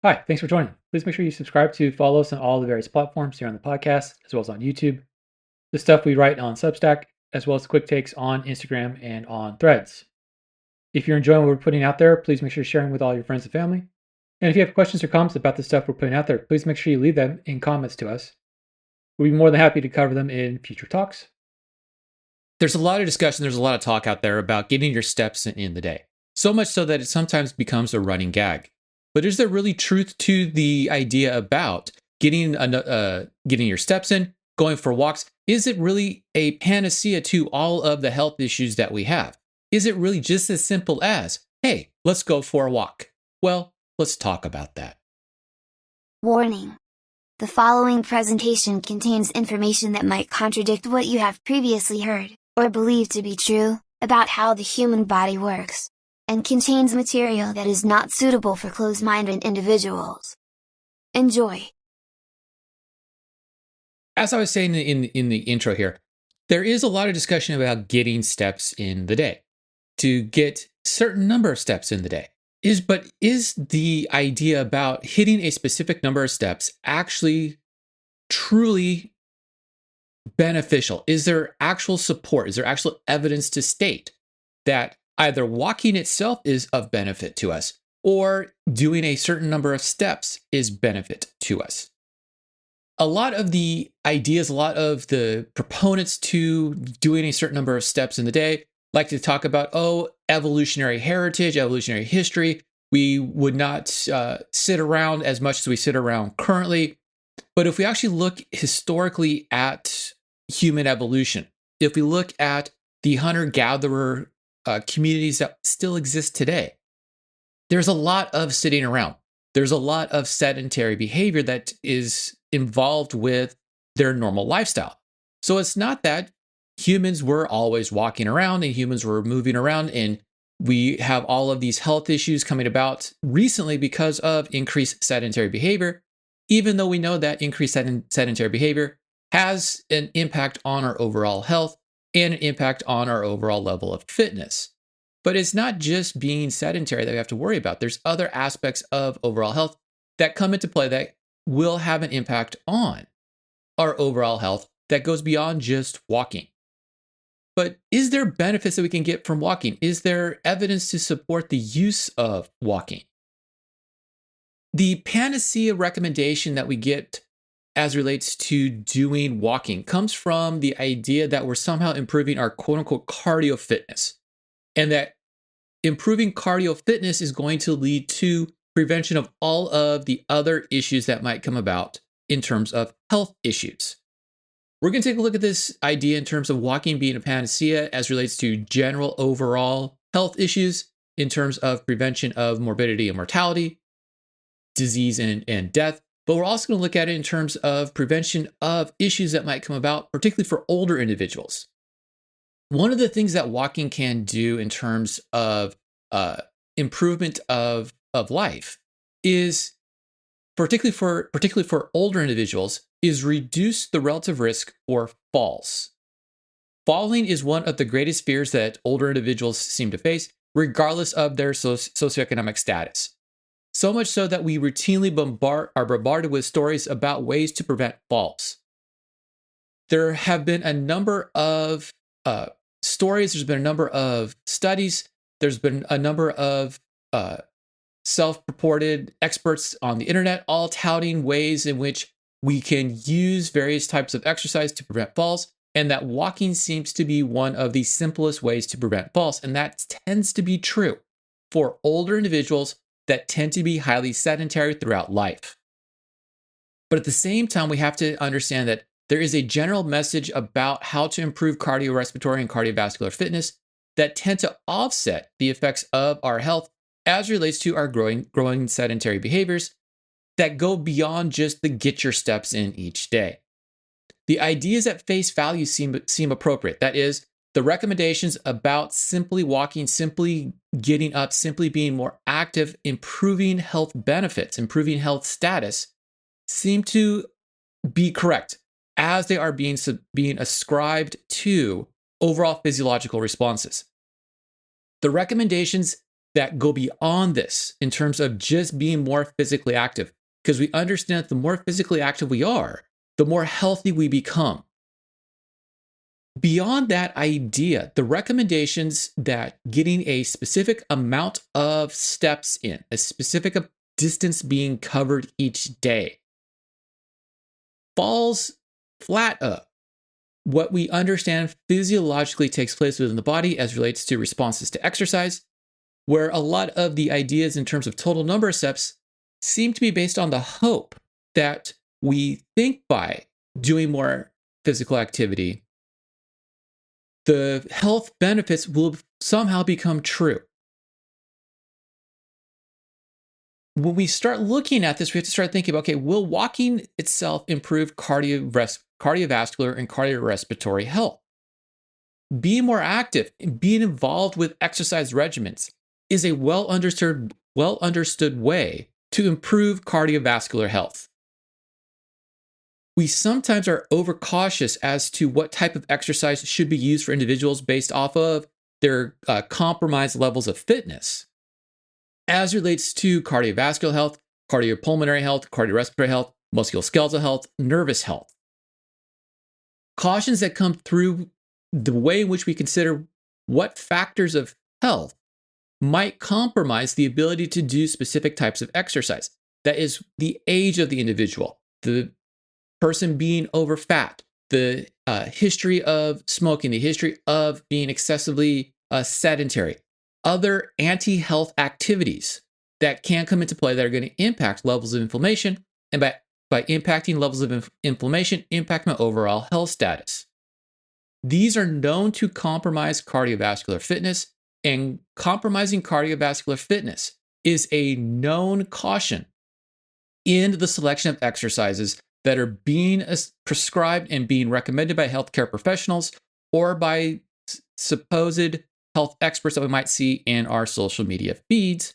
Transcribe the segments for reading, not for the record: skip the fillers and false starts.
Hi, thanks for joining. Please make sure you subscribe to follow us on all the various platforms here on the podcast, as well as on YouTube. The stuff we write on Substack, as well as quick takes on Instagram and on Threads. If you're enjoying what we're putting out there, please make sure you're sharing with all your friends and family. And if you have questions or comments about the stuff we're putting out there, please make sure you leave them in comments to us. We'd be more than happy to cover them in future talks. There's a lot of discussion, there's a lot of talk out there about getting your steps in the day. So much so that it sometimes becomes a running gag. But is there really truth to the idea about getting your steps in, going for walks? Is it really a panacea to all of the health issues that we have? Is it really just as simple as, hey, let's go for a walk? Well, let's talk about that. Warning. The following presentation contains information that might contradict what you have previously heard, or believed to be true, about how the human body works, and contains material that is not suitable for closed-minded individuals. Enjoy. As I was saying in the intro here, there is a lot of discussion about getting steps in the day, to get certain number of steps in the day. Is the idea about hitting a specific number of steps actually truly beneficial? Is there actual support? Is there actual evidence to state that either walking itself is of benefit to us or doing a certain number of steps is benefit to us? A lot of the ideas, a lot of the proponents to doing a certain number of steps in the day like to talk about, evolutionary heritage, evolutionary history. We would not sit around as much as we sit around currently. But if we actually look historically at human evolution, if we look at the hunter-gatherer communities that still exist today, there's a lot of sitting around. There's a lot of sedentary behavior that is involved with their normal lifestyle. So it's not that humans were always walking around and humans were moving around, and we have all of these health issues coming about recently because of increased sedentary behavior, even though we know that increased sedentary behavior has an impact on our overall health and an impact on our overall level of fitness. But it's not just being sedentary that we have to worry about. There's other aspects of overall health that come into play that will have an impact on our overall health that goes beyond just walking. But is there benefits that we can get from walking? Is there evidence to support the use of walking? The panacea recommendation that we get as relates to doing walking comes from the idea that we're somehow improving our quote unquote cardio fitness, and that improving cardio fitness is going to lead to prevention of all of the other issues that might come about in terms of health issues. We're going to take a look at this idea in terms of walking being a panacea as relates to general overall health issues in terms of prevention of morbidity and mortality, disease and death. But we're also going to look at it in terms of prevention of issues that might come about, particularly for older individuals. One of the things that walking can do in terms of improvement of life is, particularly for older individuals, is reduce the relative risk for falls. Falling is one of the greatest fears that older individuals seem to face, regardless of their socioeconomic status. So much so that we routinely are bombarded with stories about ways to prevent falls. There have been a number of stories, there's been a number of studies, there's been a number of self-purported experts on the internet, all touting ways in which we can use various types of exercise to prevent falls, and that walking seems to be one of the simplest ways to prevent falls. And that tends to be true for older individuals that tend to be highly sedentary throughout life. But at the same time, we have to understand that there is a general message about how to improve cardiorespiratory and cardiovascular fitness that tend to offset the effects of our health as relates to our growing sedentary behaviors that go beyond just the get your steps in each day. The ideas at face value seem appropriate. That is, the recommendations about simply walking, simply getting up, simply being more active, improving health benefits, improving health status, seem to be correct as they are being ascribed to overall physiological responses. The recommendations that go beyond this in terms of just being more physically active, because we understand that the more physically active we are, the more healthy we become. Beyond that idea, the recommendations that getting a specific amount of steps in, a specific distance being covered each day, falls flat up what we understand physiologically takes place within the body as relates to responses to exercise, where a lot of the ideas in terms of total number of steps seem to be based on the hope that we think by doing more physical activity, the health benefits will somehow become true. When we start looking at this, we have to start thinking about, okay, will walking itself improve cardiovascular and cardiorespiratory health? Being more active and being involved with exercise regimens is a well understood way to improve cardiovascular health. We sometimes are overcautious as to what type of exercise should be used for individuals based off of their compromised levels of fitness as relates to cardiovascular health, cardiopulmonary health, cardiorespiratory health, musculoskeletal health, nervous health. Cautions that come through the way in which we consider what factors of health might compromise the ability to do specific types of exercise. That is the age of the individual, the person being over fat, the history of smoking, the history of being excessively sedentary, other anti-health activities that can come into play that are going to impact levels of inflammation, and by impacting levels of inflammation, impact my overall health status. These are known to compromise cardiovascular fitness, and compromising cardiovascular fitness is a known caution in the selection of exercises that are being prescribed and being recommended by healthcare professionals or by supposed health experts that we might see in our social media feeds.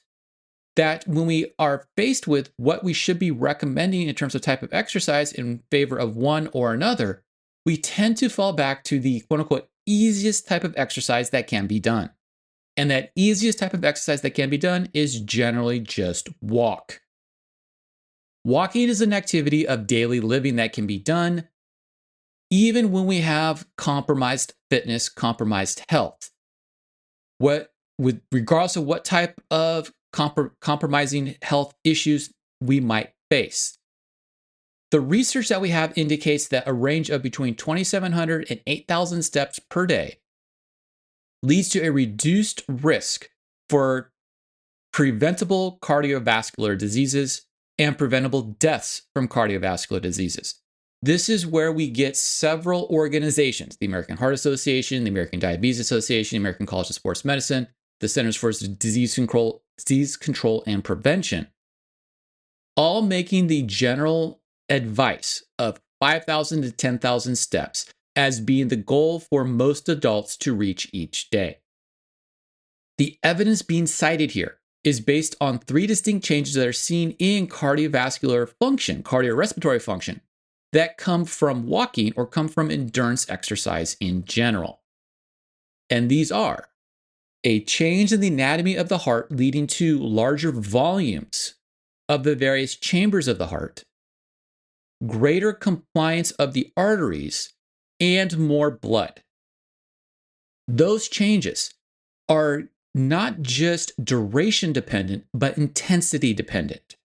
That when we are faced with what we should be recommending in terms of type of exercise in favor of one or another, we tend to fall back to the quote unquote easiest type of exercise that can be done. And that easiest type of exercise that can be done is generally just walk. Walking is an activity of daily living that can be done even when we have compromised fitness, compromised health. Regardless of what type of compromising health issues we might face. The research that we have indicates that a range of between 2,700 and 8,000 steps per day leads to a reduced risk for preventable cardiovascular diseases and preventable deaths from cardiovascular diseases. This is where we get several organizations, the American Heart Association, the American Diabetes Association, the American College of Sports Medicine, the Centers for Disease Control and Prevention, all making the general advice of 5,000 to 10,000 steps as being the goal for most adults to reach each day. The evidence being cited here is based on three distinct changes that are seen in cardiovascular function, cardiorespiratory function, that come from walking or come from endurance exercise in general. And these are a change in the anatomy of the heart leading to larger volumes of the various chambers of the heart, greater compliance of the arteries, and more blood. Those changes are not just duration dependent, but intensity dependent.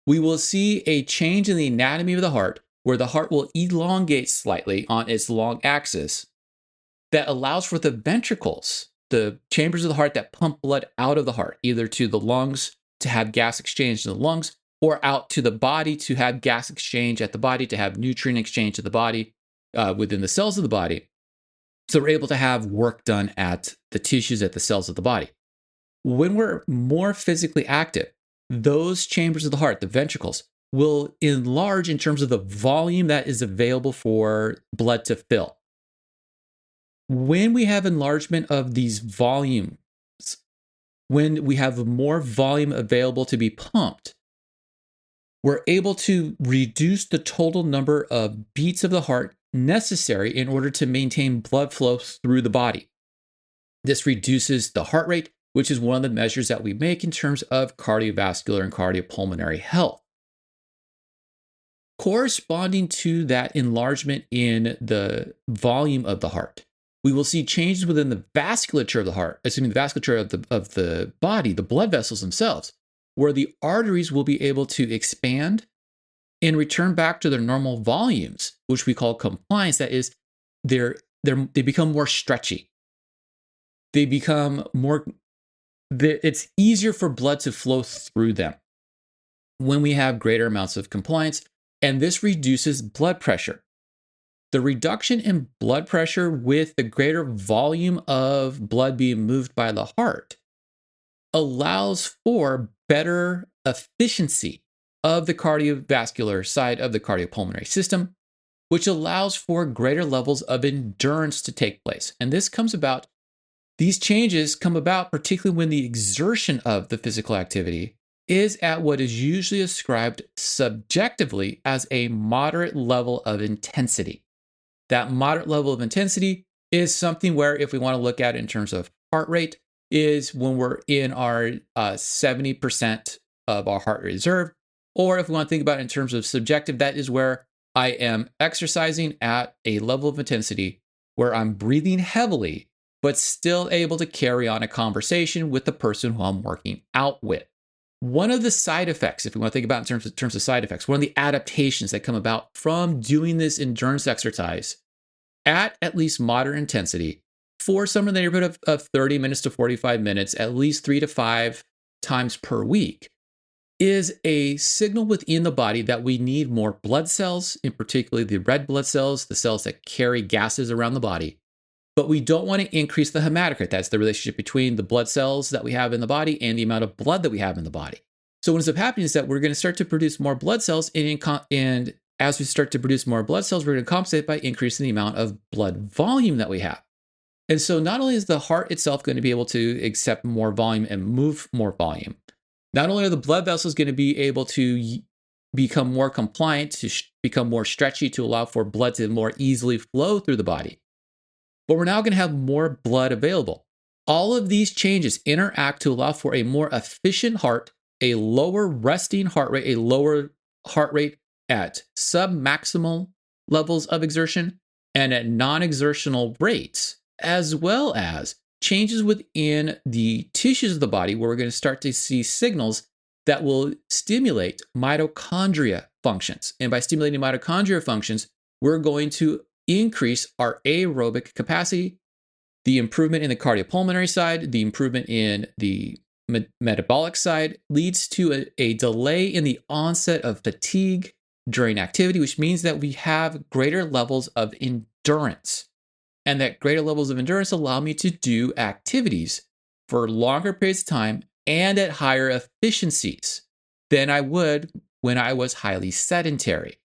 We will see a change in the anatomy of the heart where the heart will elongate slightly on its long axis that allows for the ventricles, the chambers of the heart that pump blood out of the heart, either to the lungs to have gas exchange in the lungs or out to the body to have gas exchange at the body, to have nutrient exchange to the body within the cells of the body. So we're able to have work done at the tissues, at the cells of the body. When we're more physically active, those chambers of the heart, the ventricles, will enlarge in terms of the volume that is available for blood to fill. When we have enlargement of these volumes, when we have more volume available to be pumped, we're able to reduce the total number of beats of the heart necessary in order to maintain blood flow through the body. This reduces the heart rate, which is one of the measures that we make in terms of cardiovascular and cardiopulmonary health. Corresponding to that enlargement in the volume of the heart, we will see changes within the vasculature of the heart, the vasculature of the body, the blood vessels themselves, where the arteries will be able to expand and return back to their normal volumes, which we call compliance. That is, they become more stretchy. They become more, it's easier for blood to flow through them when we have greater amounts of compliance, and this reduces blood pressure. The reduction in blood pressure with the greater volume of blood being moved by the heart allows for better efficiency of the cardiovascular side of the cardiopulmonary system, which allows for greater levels of endurance to take place. And these changes come about particularly when the exertion of the physical activity is at what is usually ascribed subjectively as a moderate level of intensity. That moderate level of intensity is something where, if we want to look at it in terms of heart rate, is when we're in our 70% of our heart rate reserve. Or if we want to think about it in terms of subjective, that is where I am exercising at a level of intensity where I'm breathing heavily, but still able to carry on a conversation with the person who I'm working out with. One of the side effects, if we want to think about in terms of side effects, one of the adaptations that come about from doing this endurance exercise at least moderate intensity for somewhere in the neighborhood of 30 minutes to 45 minutes, at least 3 to 5 times per week, is a signal within the body that we need more blood cells, in particular the red blood cells, the cells that carry gases around the body. But we don't want to increase the hematocrit. That's the relationship between the blood cells that we have in the body and the amount of blood that we have in the body. So what ends up happening is that we're going to start to produce more blood cells, and as we start to produce more blood cells, we're going to compensate by increasing the amount of blood volume that we have. And so not only is the heart itself going to be able to accept more volume and move more volume, not only are the blood vessels going to be able to become more compliant, to become more stretchy, to allow for blood to more easily flow through the body, but we're now going to have more blood available. All of these changes interact to allow for a more efficient heart, a lower resting heart rate, a lower heart rate at submaximal levels of exertion and at non-exertional rates, as well as changes within the tissues of the body where we're going to start to see signals that will stimulate mitochondria functions. And by stimulating mitochondria functions, we're going to increase our aerobic capacity, the improvement in the cardiopulmonary side, the improvement in the metabolic side leads to a delay in the onset of fatigue during activity, which means that we have greater levels of endurance. And that greater levels of endurance allow me to do activities for longer periods of time and at higher efficiencies than I would when I was highly sedentary.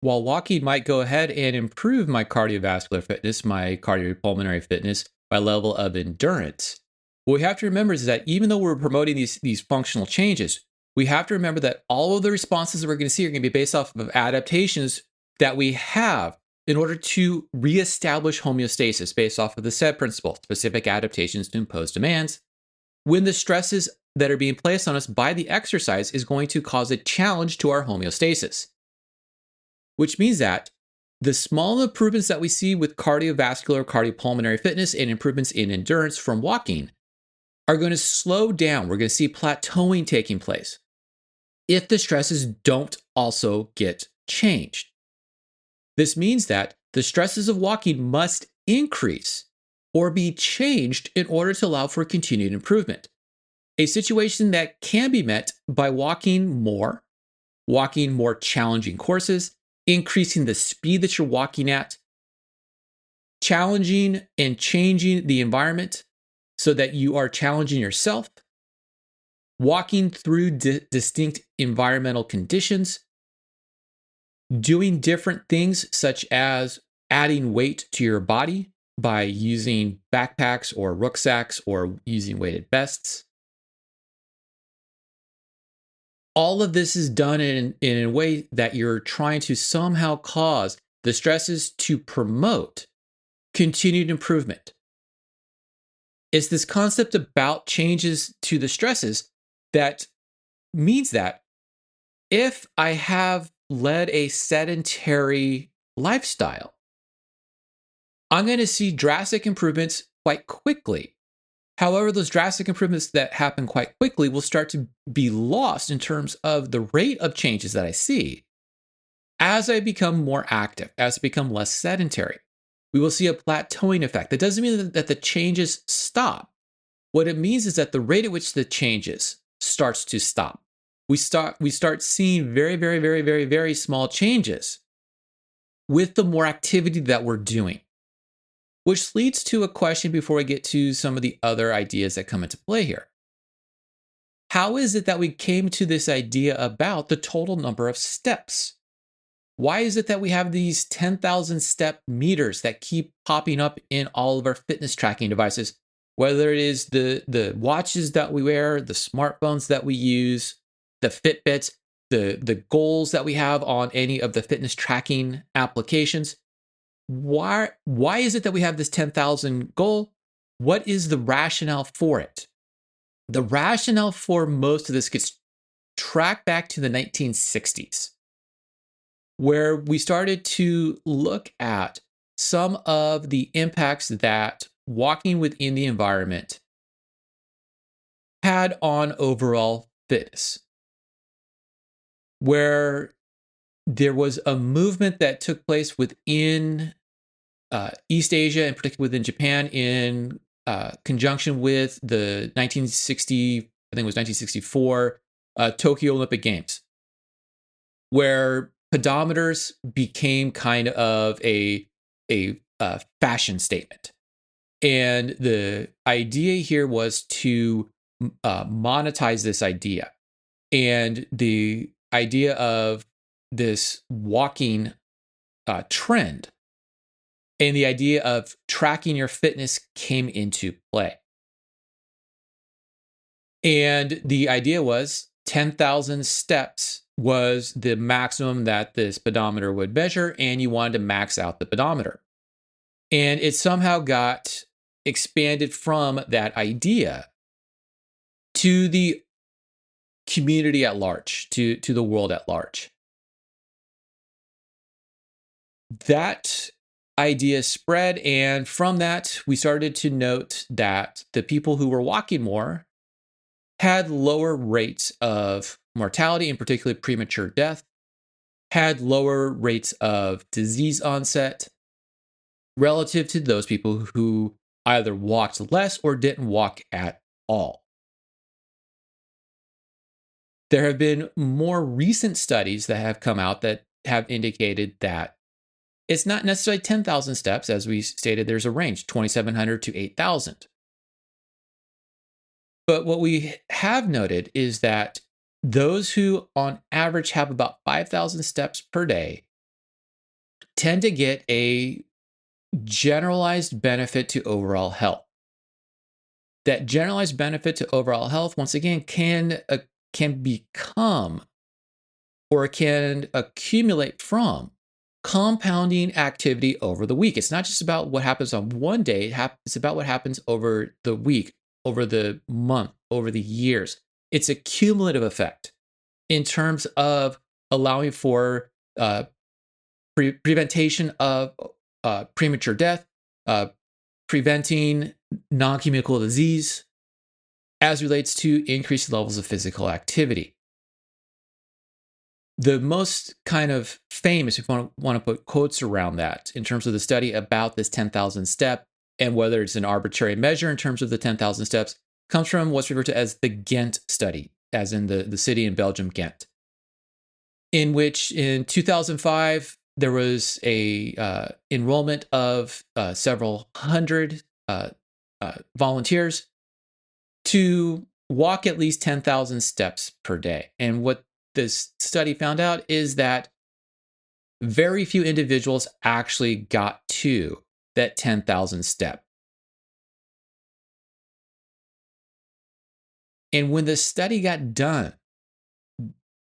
While walking might go ahead and improve my cardiovascular fitness, my cardiopulmonary fitness by level of endurance, what we have to remember is that even though we're promoting these functional changes, we have to remember that all of the responses that we're going to see are going to be based off of adaptations that we have in order to reestablish homeostasis based off of the SAID principle, specific adaptations to impose demands, when the stresses that are being placed on us by the exercise is going to cause a challenge to our homeostasis. Which means that the small improvements that we see with cardiovascular, cardiopulmonary fitness and improvements in endurance from walking are going to slow down. We're going to see plateauing taking place if the stresses don't also get changed. This means that the stresses of walking must increase or be changed in order to allow for continued improvement. A situation that can be met by walking more challenging courses, increasing the speed that you're walking at, challenging and changing the environment so that you are challenging yourself, walking through distinct environmental conditions, doing different things such as adding weight to your body by using backpacks or rucksacks or using weighted vests. All of this is done in a way that you're trying to somehow cause the stresses to promote continued improvement. It's this concept about changes to the stresses that means that if I have led a sedentary lifestyle, I'm going to see drastic improvements quite quickly. However, those drastic improvements that happen quite quickly will start to be lost in terms of the rate of changes that I see as I become more active, as I become less sedentary. We will see a plateauing effect. That doesn't mean that the changes stop. What it means is that the rate at which the changes starts to stop. We start seeing very, very, very, very, very small changes with the more activity that we're doing. Which leads to a question before we get to some of the other ideas that come into play here. How is it that we came to this idea about the total number of steps? Why is it that we have these 10,000 step meters that keep popping up in all of our fitness tracking devices? Whether it is the watches that we wear, the smartphones that we use, the Fitbits, the goals that we have on any of the fitness tracking applications. Why is it that we have this 10,000 goal? What is the rationale for it? The rationale for most of this gets tracked back to the 1960s, where we started to look at some of the impacts that walking within the environment had on overall fitness, where there was a movement that took place within East Asia, and particularly within Japan, in conjunction with the 1960, I think it was 1964, Tokyo Olympic Games, where pedometers became kind of a fashion statement. And the idea here was to monetize this idea. And the idea of this walking trend and the idea of tracking your fitness came into play. And the idea was 10,000 steps was the maximum that this pedometer would measure, and you wanted to max out the pedometer. And it somehow got expanded from that idea to the community at large, to the world at large. That idea spread, and from that, we started to note that the people who were walking more had lower rates of mortality, and particularly premature death, had lower rates of disease onset relative to those people who either walked less or didn't walk at all. There have been more recent studies that have come out that have indicated that it's not necessarily 10,000 steps. As we stated, there's a range, 2,700 to 8,000. But what we have noted is that those who on average have about 5,000 steps per day tend to get a generalized benefit to overall health. That generalized benefit to overall health, once again, can become or can accumulate from compounding activity over the week. It's not just about what happens on one day, it's about what happens over the week, over the month, over the years. It's a cumulative effect in terms of allowing for prevention of premature death, preventing non-communicable disease as relates to increased levels of physical activity. The most kind of famous, if you want to put quotes around that, in terms of the study about this 10,000 step and whether it's an arbitrary measure in terms of the 10,000 steps, comes from what's referred to as the Ghent study, as in the city in Belgium, Ghent, in which in 2005, there was a enrollment of several hundred volunteers to walk at least 10,000 steps per day. And what this study found out is that very few individuals actually got to that 10,000 step. And when the study got done,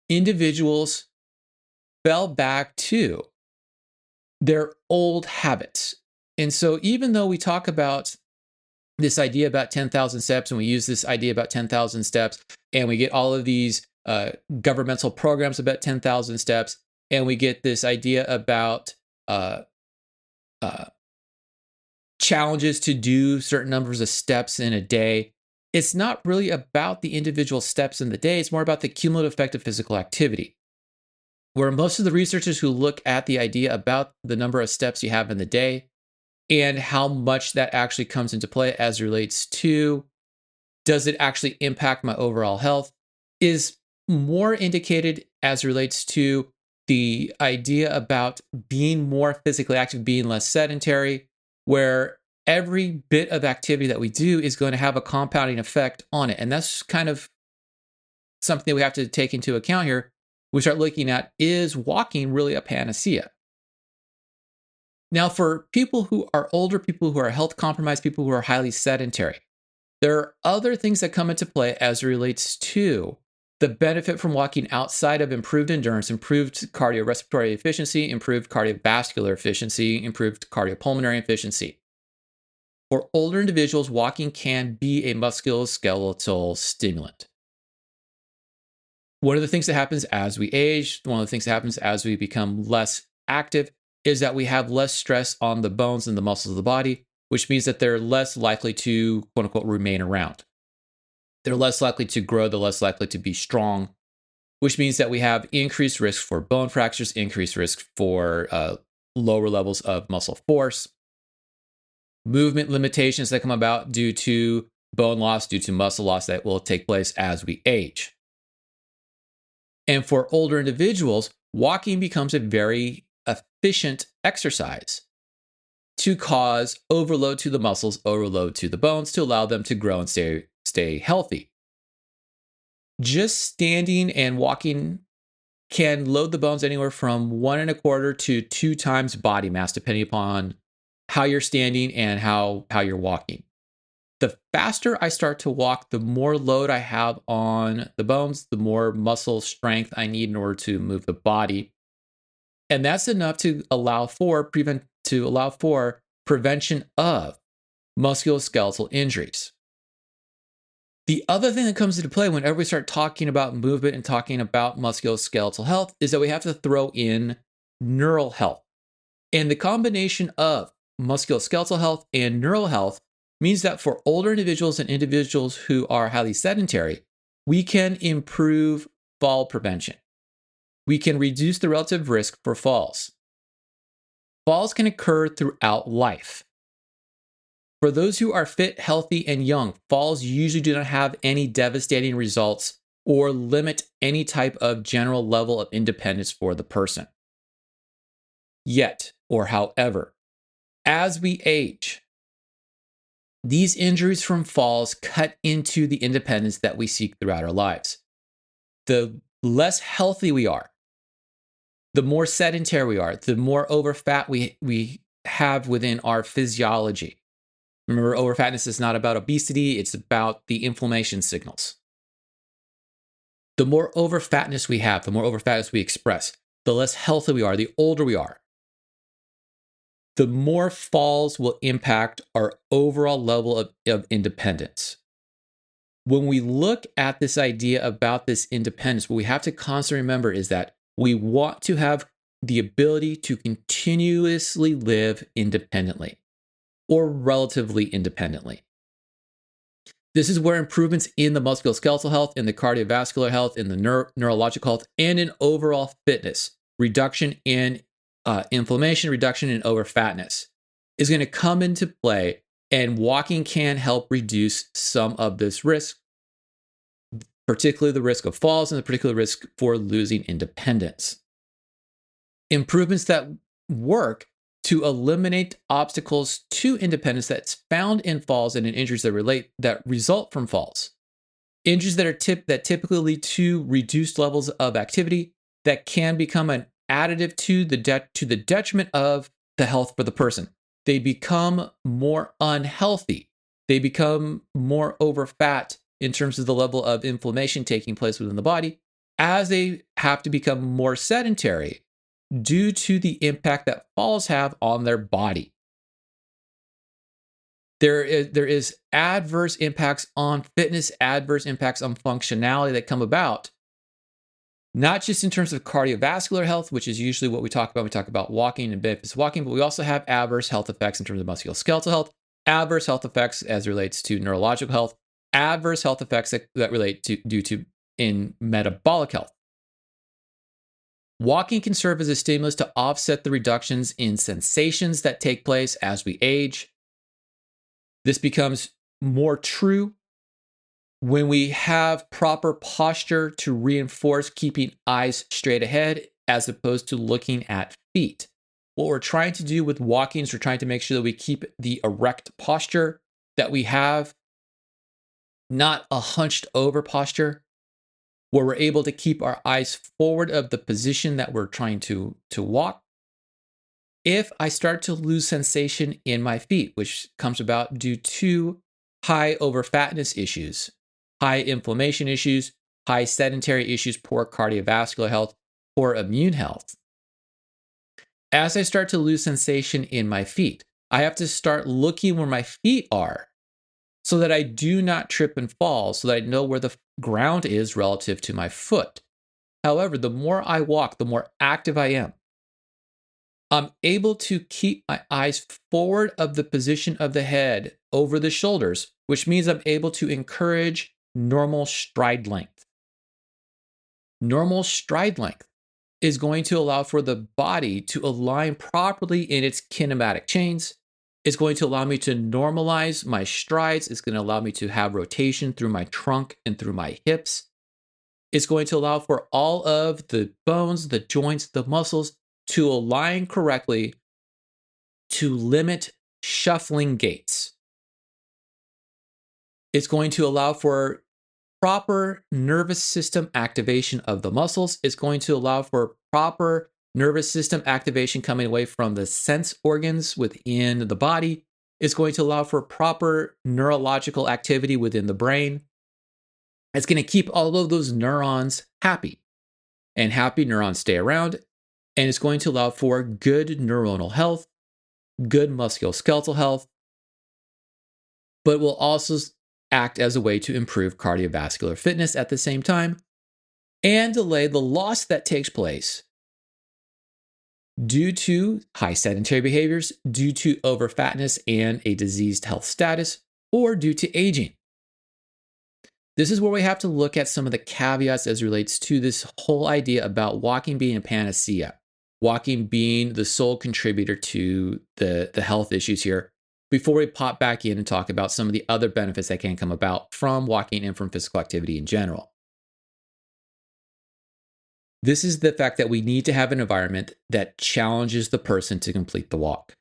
individuals fell back to their old habits. And so even though we talk about this idea about 10,000 steps, and we use this idea about 10,000 steps, and we get all of these governmental programs about 10,000 steps, and we get this idea about uh, uh, challenges to do certain numbers of steps in a day. It's not really about the individual steps in the day, it's more about the cumulative effect of physical activity. Where most of the researchers who look at the idea about the number of steps you have in the day and how much that actually comes into play as relates to does it actually impact my overall health is more indicated as relates to the idea about being more physically active, being less sedentary, where every bit of activity that we do is going to have a compounding effect on it. And that's kind of something that we have to take into account here. We start looking at, is walking really a panacea? Now, for people who are older, people who are health compromised, people who are highly sedentary, there are other things that come into play as it relates to the benefit from walking outside of improved endurance, improved cardiorespiratory efficiency, improved cardiovascular efficiency, improved cardiopulmonary efficiency. For older individuals, walking can be a musculoskeletal stimulant. One of the things that happens as we age, one of the things that happens as we become less active, is that we have less stress on the bones and the muscles of the body, which means that they're less likely to, quote unquote, remain around. They're less likely to grow, they're less likely to be strong, which means that we have increased risk for bone fractures, increased risk for lower levels of muscle force, movement limitations that come about due to bone loss, due to muscle loss that will take place as we age. And for older individuals, walking becomes a very efficient exercise to cause overload to the muscles, overload to the bones, to allow them to grow and stay healthy. Just standing and walking can load the bones anywhere from 1.25 to 2 times body mass, depending upon how you're standing and how you're walking. The faster I start to walk, the more load I have on the bones, the more muscle strength I need in order to move the body. And that's enough to allow for prevention of musculoskeletal injuries. The other thing that comes into play whenever we start talking about movement and talking about musculoskeletal health is that we have to throw in neural health. And the combination of musculoskeletal health and neural health means that for older individuals and individuals who are highly sedentary, we can improve fall prevention. We can reduce the relative risk for falls. Falls can occur throughout life. For those who are fit, healthy, and young, falls usually do not have any devastating results or limit any type of general level of independence for the person. Yet, or however, as we age, these injuries from falls cut into the independence that we seek throughout our lives. The less healthy we are, the more sedentary we are, the more overfat we have within our physiology. Remember, overfatness is not about obesity, it's about the inflammation signals. The more overfatness we have, the more overfatness we express, the less healthy we are, the older we are, the more falls will impact our overall level of independence. When we look at this idea about this independence, what we have to constantly remember is that we want to have the ability to continuously live independently or relatively independently. This is where improvements in the musculoskeletal health, in the cardiovascular health, in the neurological health, and in overall fitness, reduction in inflammation, reduction in overfatness is going to come into play, and walking can help reduce some of this risk, particularly the risk of falls and the particular risk for losing independence. Improvements that work to eliminate obstacles to independence that's found in falls and in injuries that result from falls. Injuries that typically lead to reduced levels of activity that can become an additive to the detriment of the health for the person. They become more unhealthy. They become more overfat in terms of the level of inflammation taking place within the body as they have to become more sedentary due to the impact that falls have on their body. there is adverse impacts on fitness, adverse impacts on functionality that come about, not just in terms of cardiovascular health, which is usually what we talk about when we talk about walking and benefits of walking, but we also have adverse health effects in terms of musculoskeletal health, adverse health effects as relates to neurological health, adverse health effects that relate to due to in metabolic health. Walking can serve as a stimulus to offset the reductions in sensations that take place as we age. This becomes more true when we have proper posture to reinforce keeping eyes straight ahead as opposed to looking at feet. What we're trying to do with walking is we're trying to make sure that we keep the erect posture that we have, not a hunched over posture, where we're able to keep our eyes forward of the position that we're trying to walk. If I start to lose sensation in my feet, which comes about due to high overfatness issues, high inflammation issues, high sedentary issues, poor cardiovascular health, poor immune health. As I start to lose sensation in my feet, I have to start looking where my feet are so that I do not trip and fall, so that I know where the ground is relative to my foot. However, the more I walk, the more active I am. I'm able to keep my eyes forward of the position of the head over the shoulders, which means I'm able to encourage normal stride length. Normal stride length is going to allow for the body to align properly in its kinematic chains. It's going to allow me to normalize my strides. It's going to allow me to have rotation through my trunk and through my hips. It's going to allow for all of the bones, the joints, the muscles to align correctly to limit shuffling gaits. It's going to allow for proper nervous system activation of the muscles. It's going to allow for proper nervous system activation coming away from the sense organs within the body. It's going to allow for proper neurological activity within the brain. It's going to keep all of those neurons happy, and happy neurons stay around. And it's going to allow for good neuronal health, good musculoskeletal health, but will also act as a way to improve cardiovascular fitness at the same time and delay the loss that takes place due to high sedentary behaviors, due to overfatness and a diseased health status, or due to aging. This is where we have to look at some of the caveats as relates to this whole idea about walking being a panacea, walking being the sole contributor to the health issues here, before we pop back in and talk about some of the other benefits that can come about from walking and from physical activity in general. This is the fact that we need to have an environment that challenges the person to complete the walk.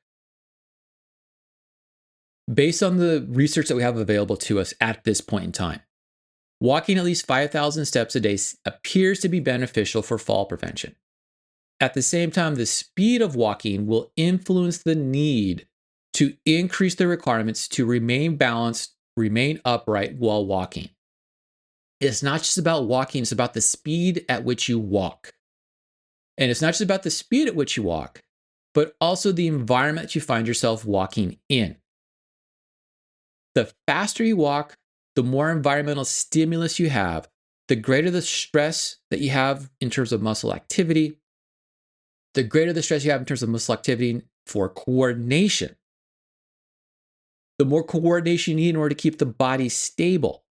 Based on the research that we have available to us at this point in time, walking at least 5,000 steps a day appears to be beneficial for fall prevention. At the same time, the speed of walking will influence the need to increase the requirements to remain balanced, remain upright while walking. It's not just about walking, it's about the speed at which you walk. And it's not just about the speed at which you walk, but also the environment you find yourself walking in. The faster you walk, the more environmental stimulus you have, the greater the stress that you have in terms of muscle activity, the greater the stress you have in terms of muscle activity for coordination. The more coordination you need in order to keep the body stable.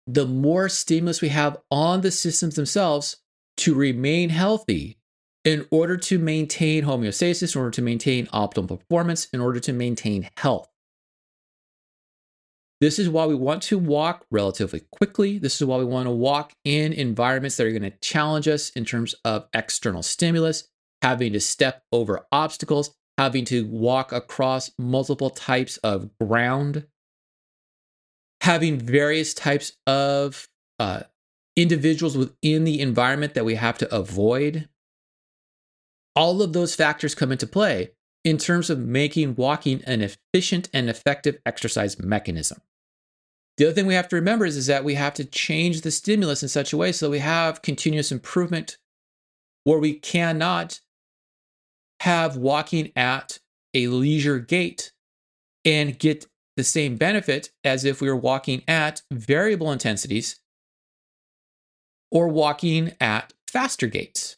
The more stimulus we have on the systems themselves to remain healthy in order to maintain homeostasis, in order to maintain optimal performance, in order to maintain health. This is why we want to walk relatively quickly. This is why we want to walk in environments that are going to challenge us in terms of external stimulus, having to step over obstacles, having to walk across multiple types of ground, having various types of individuals within the environment that we have to avoid. All of those factors come into play in terms of making walking an efficient and effective exercise mechanism. The other thing we have to remember is that we have to change the stimulus in such a way so we have continuous improvement, where we cannot have walking at a leisure gait and get the same benefit as if we were walking at variable intensities or walking at faster gaits.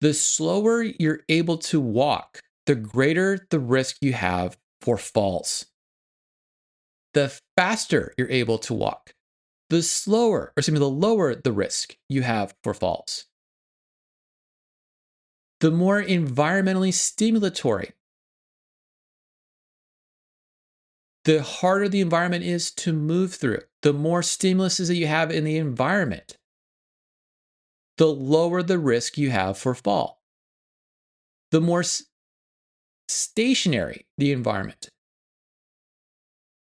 The slower you're able to walk, the greater the risk you have for falls. The faster you're able to walk, the lower the risk you have for falls. The more environmentally stimulatory, the harder the environment is to move through. The more stimuluses that you have in the environment, the lower the risk you have for fall. The more stationary the environment,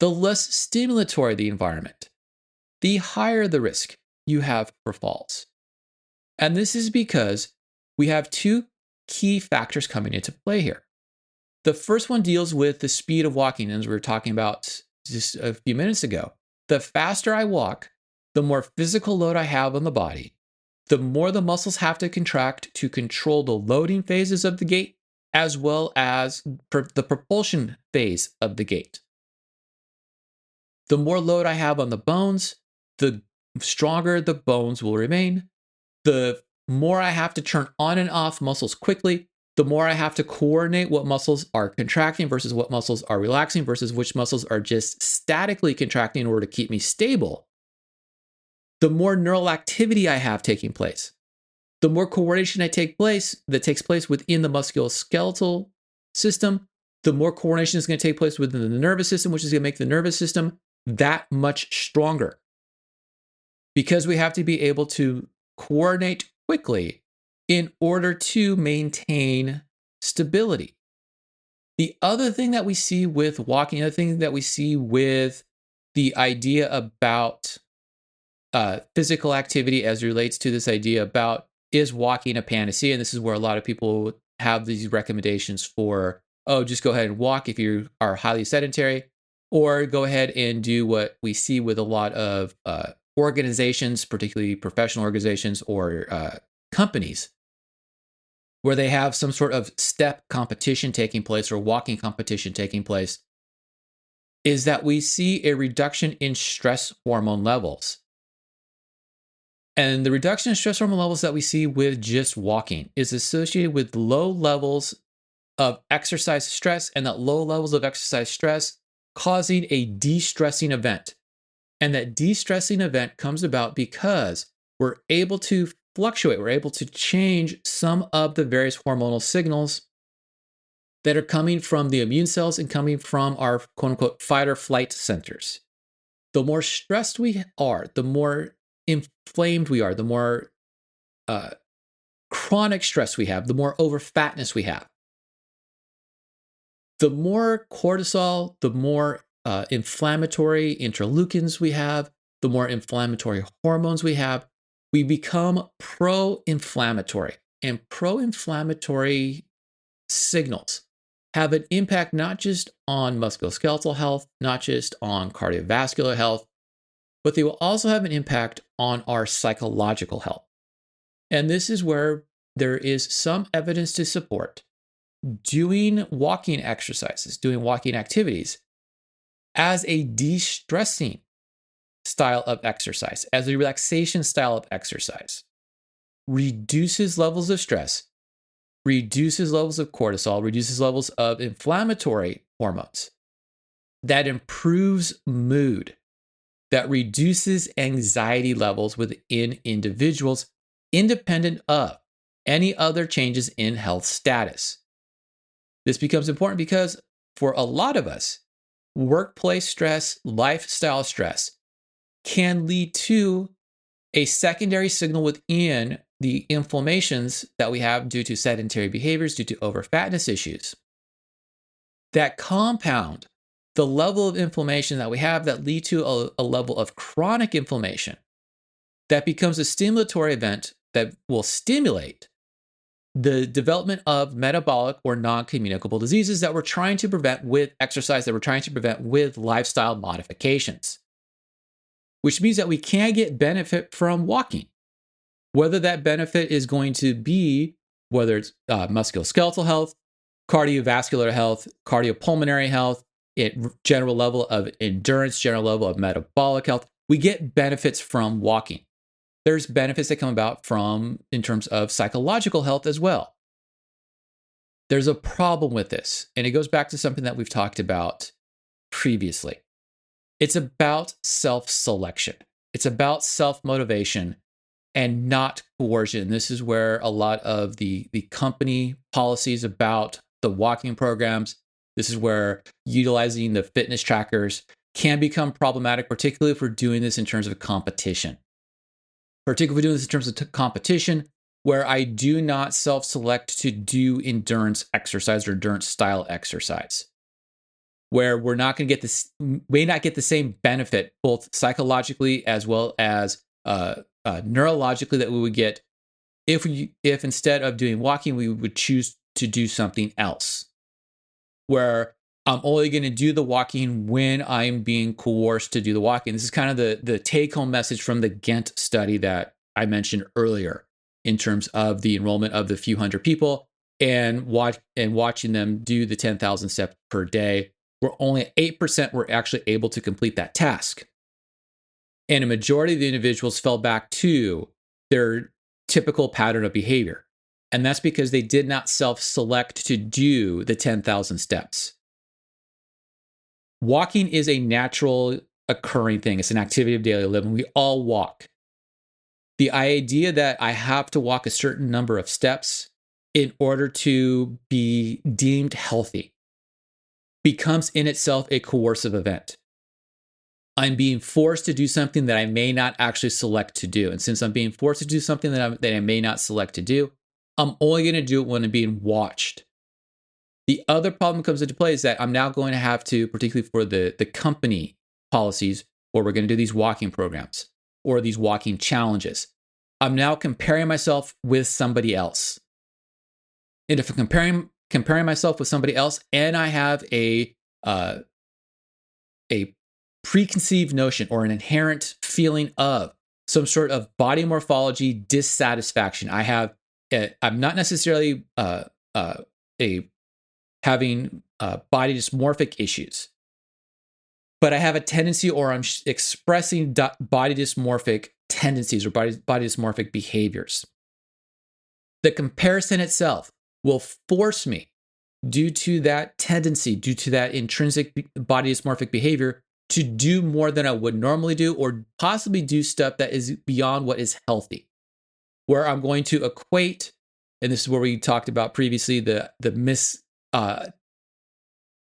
the less stimulatory the environment, the higher the risk you have for falls. And this is because we have two key factors coming into play here. The first one deals with the speed of walking, as we were talking about just a few minutes ago. The faster I walk, the more physical load I have on the body, the more the muscles have to contract to control the loading phases of the gait, as well as the propulsion phase of the gait. The more load I have on the bones, the stronger the bones will remain. The more I have to turn on and off muscles quickly, the more I have to coordinate what muscles are contracting versus what muscles are relaxing versus which muscles are just statically contracting in order to keep me stable. The more neural activity I have taking place, the more coordination that takes place within the musculoskeletal system, the more coordination is going to take place within the nervous system, which is going to make the nervous system that much stronger. Because we have to be able to coordinate quickly in order to maintain stability. The other thing that we see with walking, the other thing that we see with the idea about physical activity as it relates to this idea about, is walking a panacea? And this is where a lot of people have these recommendations for, just go ahead and walk if you are highly sedentary, or go ahead and do what we see with a lot of organizations, particularly professional organizations or companies, where they have some sort of step competition taking place or walking competition taking place, is that we see a reduction in stress hormone levels. And the reduction in stress hormone levels that we see with just walking is associated with low levels of exercise stress, and that low levels of exercise stress causing a de-stressing event. And that de-stressing event comes about because we're able to fluctuate, we're able to change some of the various hormonal signals that are coming from the immune cells and coming from our quote unquote fight or flight centers. The more stressed we are, the more inflamed we are, the more chronic stress we have, the more overfatness we have. The more cortisol, the more inflammatory interleukins we have, the more inflammatory hormones we have, we become pro-inflammatory. And pro-inflammatory signals have an impact not just on musculoskeletal health, not just on cardiovascular health, but they will also have an impact on our psychological health. And this is where there is some evidence to support doing walking exercises, doing walking activities as a de-stressing style of exercise, as a relaxation style of exercise, reduces levels of stress, reduces levels of cortisol, reduces levels of inflammatory hormones, that improves mood, that reduces anxiety levels within individuals, independent of any other changes in health status. This becomes important because for a lot of us, workplace stress, lifestyle stress can lead to a secondary signal within the inflammations that we have due to sedentary behaviors, due to overfatness issues, that compound the level of inflammation that we have, that lead to a level of chronic inflammation that becomes a stimulatory event that will stimulate the development of metabolic or non-communicable diseases that we're trying to prevent with exercise, that we're trying to prevent with lifestyle modifications. Which means that we can get benefit from walking. Whether that benefit is going to be, whether it's musculoskeletal health, cardiovascular health, cardiopulmonary health, general level of endurance, general level of metabolic health. We get benefits from walking. There's benefits that come about from in terms of psychological health as well. There's a problem with this, and it goes back to something that we've talked about previously. It's about self-selection. It's about self-motivation and not coercion. This is where a lot of the company policies about the walking programs, this is where utilizing the fitness trackers can become problematic, particularly if we're doing this in terms of competition. Particularly if we're doing this in terms of competition, where I do not self-select to do endurance exercise or endurance style exercise, where we're not going to get this, may not get the same benefit, both psychologically as well as neurologically, that we would get if instead of doing walking, we would choose to do something else, where I'm only going to do the walking when I'm being coerced to do the walking. This is kind of the take-home message from the Ghent study that I mentioned earlier, in terms of the enrollment of the few hundred people and watching them do the 10,000 steps per day, where only 8% were actually able to complete that task. And a majority of the individuals fell back to their typical pattern of behavior. And that's because they did not self-select to do the 10,000 steps. Walking is a natural occurring thing. It's an activity of daily living. We all walk. The idea that I have to walk a certain number of steps in order to be deemed healthy becomes in itself a coercive event. I'm being forced to do something that I may not actually select to do. And since I'm being forced to do something that I may not select to do, I'm only going to do it when I'm being watched. The other problem comes into play is that I'm now going to have to, particularly for the company policies, where we're going to do these walking programs or these walking challenges, I'm now comparing myself with somebody else. And if I'm comparing myself with somebody else, and I have a preconceived notion or an inherent feeling of some sort of body morphology dissatisfaction, I'm not necessarily having body dysmorphic issues, but I have a tendency, or I'm expressing body dysmorphic tendencies or body dysmorphic behaviors. The comparison itself will force me, due to that tendency, due to that intrinsic body dysmorphic behavior, to do more than I would normally do, or possibly do stuff that is beyond what is healthy, where I'm going to equate, and this is where we talked about previously, the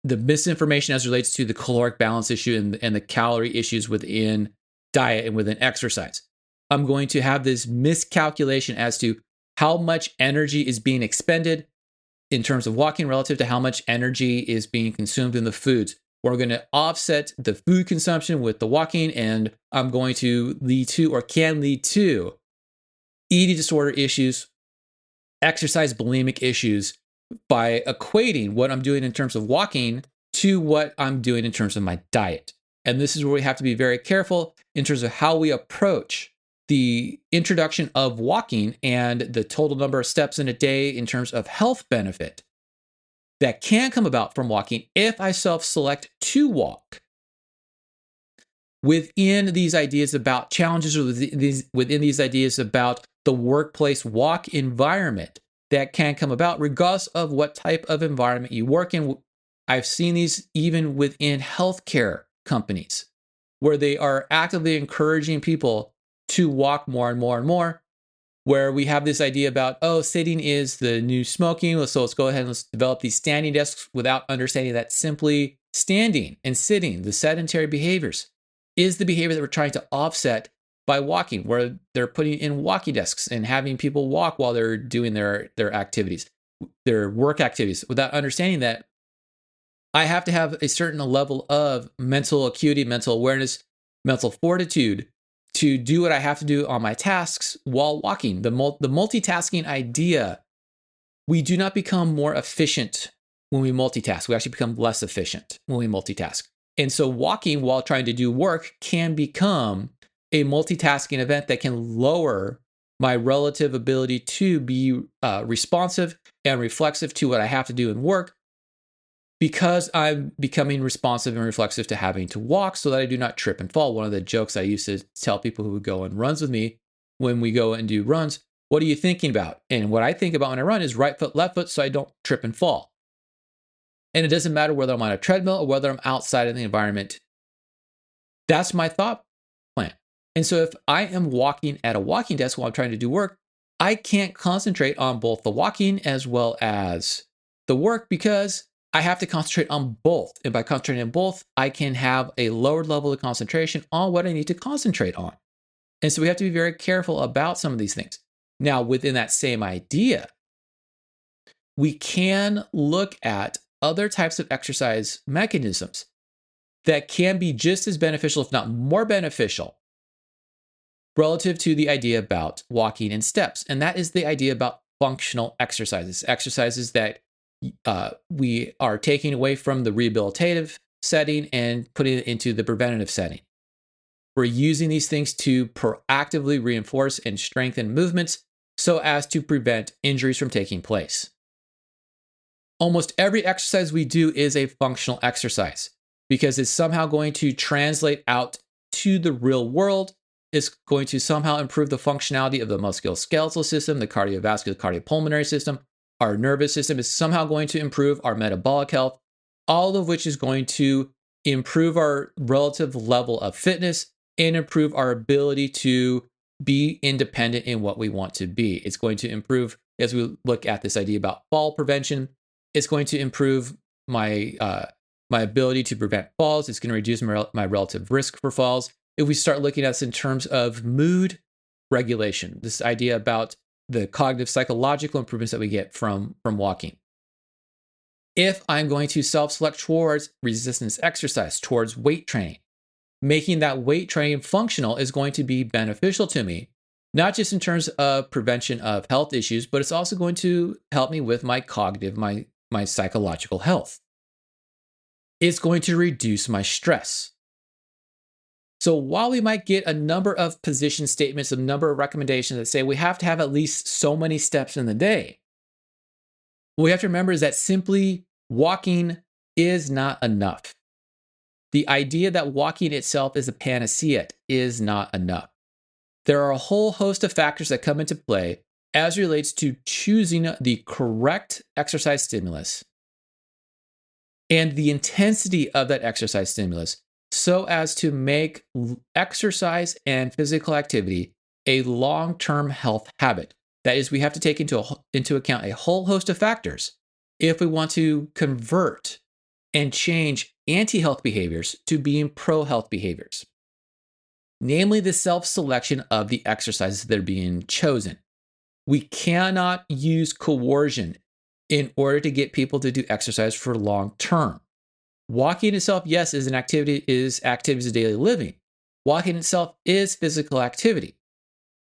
misinformation as relates to the caloric balance issue and the calorie issues within diet and within exercise. I'm going to have this miscalculation as to how much energy is being expended in terms of walking relative to how much energy is being consumed in the foods. We're going to offset the food consumption with the walking, and I'm going to lead to, or can lead to, eating disorder issues, exercise bulimic issues, by equating what I'm doing in terms of walking to what I'm doing in terms of my diet. And this is where we have to be very careful in terms of how we approach the introduction of walking and the total number of steps in a day in terms of health benefit that can come about from walking if I self-select to walk. Within these ideas about challenges, or within these ideas about the workplace walk environment that can come about, regardless of what type of environment you work in. I've seen these even within healthcare companies, where they are actively encouraging people to walk more and more and more, where we have this idea about, sitting is the new smoking, so let's go ahead and let's develop these standing desks, without understanding that simply standing and sitting, the sedentary behaviors, is the behavior that we're trying to offset by walking, where they're putting in walkie desks and having people walk while they're doing their activities, their work activities, without understanding that I have to have a certain level of mental acuity, mental awareness, mental fortitude to do what I have to do on my tasks while walking. The multitasking idea, we do not become more efficient when we multitask. We actually become less efficient when we multitask. And so walking while trying to do work can become a multitasking event that can lower my relative ability to be responsive and reflexive to what I have to do in work, because I'm becoming responsive and reflexive to having to walk so that I do not trip and fall. One of the jokes I used to tell people who would go on runs with me, when we go and do runs, what are you thinking about? And what I think about when I run is right foot, left foot, so I don't trip and fall. And it doesn't matter whether I'm on a treadmill or whether I'm outside in the environment. That's my thought plan. And so if I am walking at a walking desk while I'm trying to do work, I can't concentrate on both the walking as well as the work, because I have to concentrate on both. And by concentrating on both, I can have a lower level of concentration on what I need to concentrate on. And so we have to be very careful about some of these things. Now, within that same idea, we can look at other types of exercise mechanisms that can be just as beneficial, if not more beneficial, relative to the idea about walking in steps. And that is the idea about functional exercises, exercises that we are taking away from the rehabilitative setting and putting it into the preventative setting. We're using these things to proactively reinforce and strengthen movements so as to prevent injuries from taking place. Almost every exercise we do is a functional exercise because it's somehow going to translate out to the real world. It's going to somehow improve the functionality of the musculoskeletal system, the cardiovascular, cardiopulmonary system. Our nervous system is somehow going to improve our metabolic health, all of which is going to improve our relative level of fitness and improve our ability to be independent in what we want to be. It's going to improve, as we look at this idea about fall prevention, it's going to improve my ability to prevent falls. It's going to reduce my relative risk for falls. If we start looking at this in terms of mood regulation, this idea about the cognitive psychological improvements that we get from walking. If I'm going to self-select towards resistance exercise, towards weight training, making that weight training functional is going to be beneficial to me, not just in terms of prevention of health issues, but it's also going to help me with my cognitive, my psychological health. It's going to reduce my stress. So while we might get a number of position statements, a number of recommendations that say we have to have at least so many steps in the day, what we have to remember is that simply walking is not enough. The idea that walking itself is a panacea is not enough. There are a whole host of factors that come into play as relates to choosing the correct exercise stimulus and the intensity of that exercise stimulus so as to make exercise and physical activity a long-term health habit. That is, we have to take into account a whole host of factors if we want to convert and change anti-health behaviors to being pro-health behaviors. Namely, the self-selection of the exercises that are being chosen. We cannot use coercion in order to get people to do exercise for long term. Walking itself, yes, is activities of daily living. Walking itself is physical activity.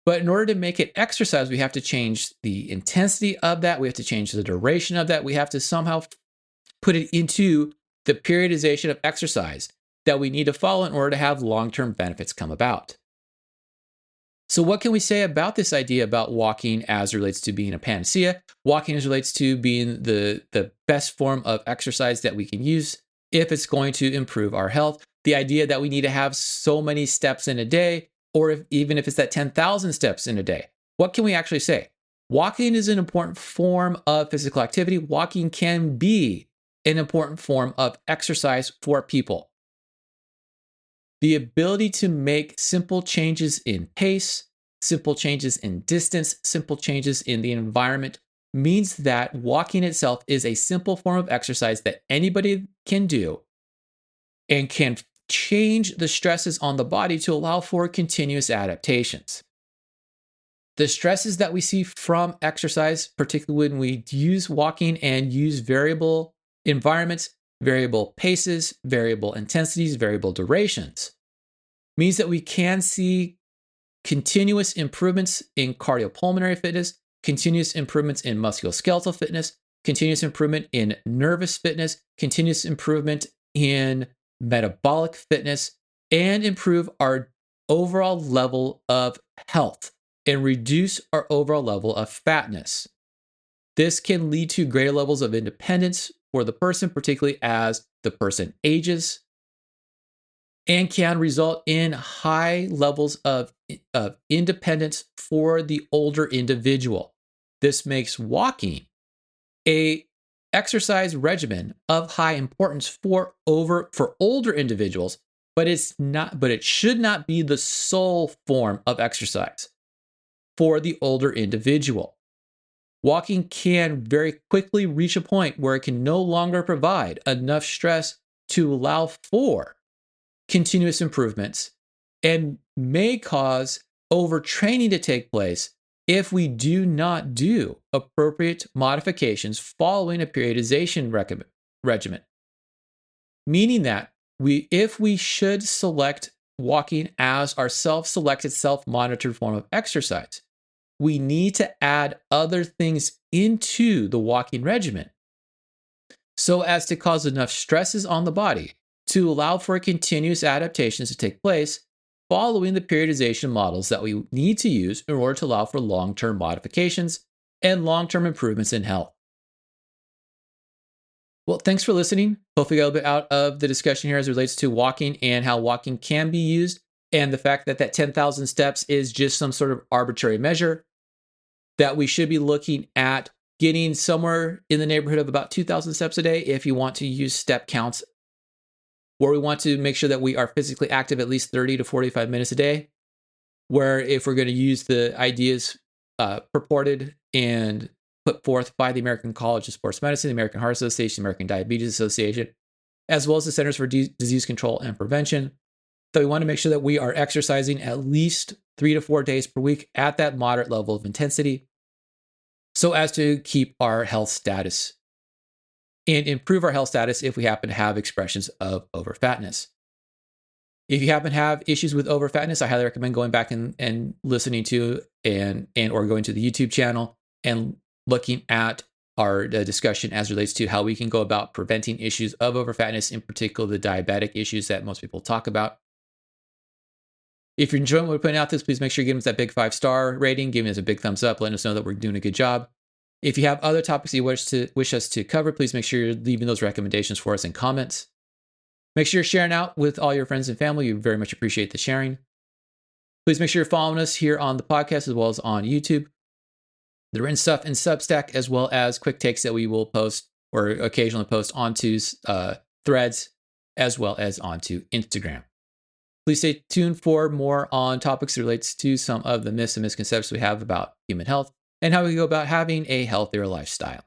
But in order to make it exercise, we have to change the intensity of that. We have to change the duration of that. We have to somehow put it into the periodization of exercise that we need to follow in order to have long-term benefits come about. So what can we say about this idea about walking as relates to being a panacea? Walking as relates to being the best form of exercise that we can use if it's going to improve our health. The idea that we need to have so many steps in a day, or even if it's that 10,000 steps in a day. What can we actually say? Walking is an important form of physical activity. Walking can be an important form of exercise for people. The ability to make simple changes in pace, simple changes in distance, simple changes in the environment means that walking itself is a simple form of exercise that anybody can do and can change the stresses on the body to allow for continuous adaptations. The stresses that we see from exercise, particularly when we use walking and use variable environments, variable paces, variable intensities, variable durations, means that we can see continuous improvements in cardiopulmonary fitness, continuous improvements in musculoskeletal fitness, continuous improvement in nervous fitness, continuous improvement in metabolic fitness, and improve our overall level of health and reduce our overall level of fatness. This can lead to greater levels of independence for the person, particularly as the person ages, and can result in high levels of independence for the older individual. This makes walking a exercise regimen of high importance for older individuals, but it should not be the sole form of exercise for the older individual. Walking can very quickly reach a point where it can no longer provide enough stress to allow for continuous improvements and may cause overtraining to take place if we do not do appropriate modifications following a periodization regimen. Meaning that if we should select walking as our self-selected, self-monitored form of exercise, we need to add other things into the walking regimen so as to cause enough stresses on the body to allow for continuous adaptations to take place following the periodization models that we need to use in order to allow for long-term modifications and long-term improvements in health. Well, thanks for listening. Hopefully, you got a bit out of the discussion here as it relates to walking and how walking can be used, and the fact that 10,000 steps is just some sort of arbitrary measure, that we should be looking at getting somewhere in the neighborhood of about 2,000 steps a day if you want to use step counts, where we want to make sure that we are physically active at least 30 to 45 minutes a day, where if we're going to use the ideas purported and put forth by the American College of Sports Medicine, the American Heart Association, the American Diabetes Association, as well as the Centers for Disease Control and Prevention, that we want to make sure that we are exercising at least 3 to 4 days per week at that moderate level of intensity so as to keep our health status and improve our health status if we happen to have expressions of overfatness. If you happen to have issues with overfatness, I highly recommend going back and listening to and or going to the YouTube channel and looking at our discussion as relates to how we can go about preventing issues of overfatness, in particular the diabetic issues that most people talk about. If you're enjoying what we're putting out this, please make sure you give us that big 5-star rating, giving us a big thumbs up, letting us know that we're doing a good job. If you have other topics you wish us to cover, please make sure you're leaving those recommendations for us in comments. Make sure you're sharing out with all your friends and family. We very much appreciate the sharing. Please make sure you're following us here on the podcast as well as on YouTube. The written stuff in Substack, as well as quick takes that we will post or occasionally post onto Threads, as well as onto Instagram. Please stay tuned for more on topics that relates to some of the myths and misconceptions we have about human health and how we go about having a healthier lifestyle.